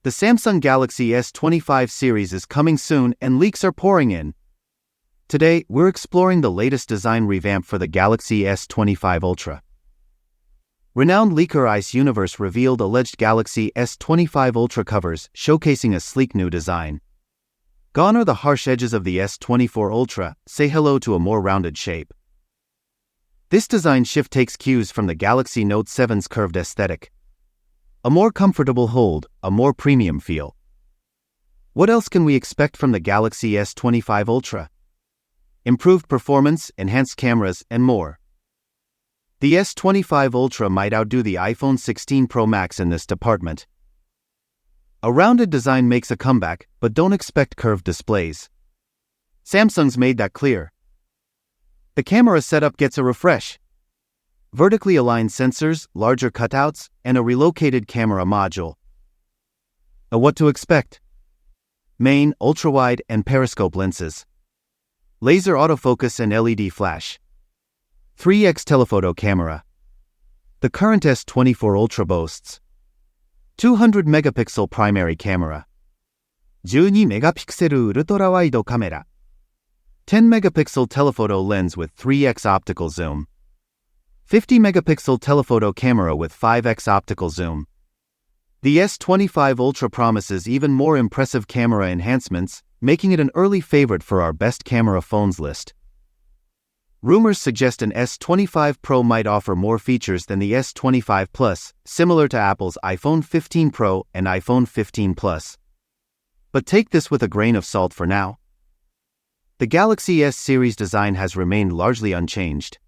The Samsung Galaxy S25 series is coming soon and leaks are pouring in. Today, we're exploring the latest design revamp for the Galaxy S25 Ultra. Renowned leaker Ice Universe revealed alleged Galaxy S25 Ultra covers showcasing a sleek new design. Gone are the harsh edges of the S24 Ultra, say hello to a more rounded shape. This design shift takes cues from the Galaxy Note 7's curved aesthetic. A more comfortable hold, a more premium feel. What else can we expect from the Galaxy S25 Ultra? Improved performance, enhanced cameras, and more. The S25 Ultra might outdo the iPhone 16 Pro Max in this department. A rounded design makes a comeback, but don't expect curved displays. Samsung's made that clear. The camera setup gets a refresh. Vertically aligned sensors, larger cutouts, and a relocated camera module. What to expect? Main, ultrawide, and periscope lenses. Laser autofocus and LED flash. 3x telephoto camera. The current S24 Ultra boasts 200 megapixel primary camera, 12 megapixel ultra-wide camera, 10 megapixel telephoto lens with 3x optical zoom, 50 megapixel telephoto camera with 5x optical zoom. The S25 Ultra promises even more impressive camera enhancements, making it an early favorite for our best camera phones list. Rumors suggest an S25 Pro might offer more features than the S25 Plus, similar to Apple's iPhone 15 Pro and iPhone 15 Plus. But take this with a grain of salt for now. The Galaxy S series design has remained largely unchanged.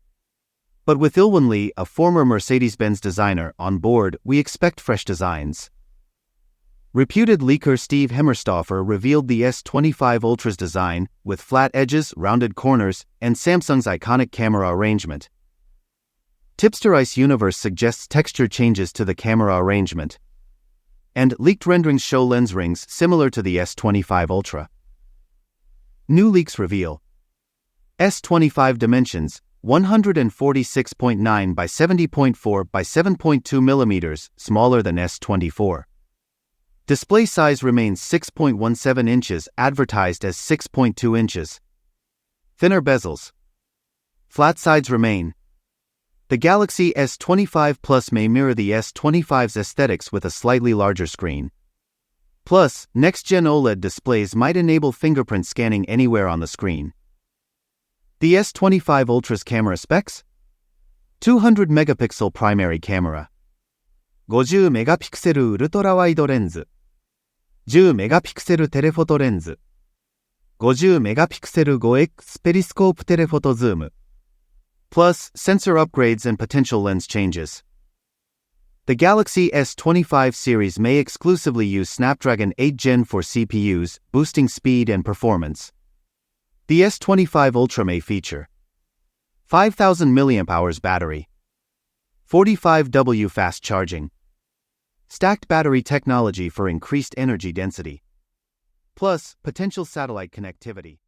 But with Ilwin Lee, a former Mercedes-Benz designer, on board, we expect fresh designs. Reputed leaker Steve Hemmerstoffer revealed the S25 Ultra's design, with flat edges, rounded corners, and Samsung's iconic camera arrangement. Tipster Ice Universe suggests texture changes to the camera arrangement. And leaked renderings show lens rings similar to the S25 Ultra. New leaks reveal S25 dimensions, 146.9 by 70.4 by 7.2 mm, smaller than S24. Display size remains 6.17 inches, advertised as 6.2 inches. Thinner bezels. Flat sides remain. The Galaxy S25 Plus may mirror the S25's aesthetics with a slightly larger screen. Plus, next-gen OLED displays might enable fingerprint scanning anywhere on the screen. The S25 Ultra's camera specs? 200 megapixel primary camera, 50 megapixel ultra-wide lens, 10 megapixel telephoto lens, 50 megapixel 5x periscope telephoto zoom. Plus, sensor upgrades and potential lens changes. The Galaxy S25 series may exclusively use Snapdragon 8 Gen 4 CPUs, boosting speed and performance. The S25 Ultra may feature 5,000 mAh battery, 45W fast charging, stacked battery technology for increased energy density, plus potential satellite connectivity.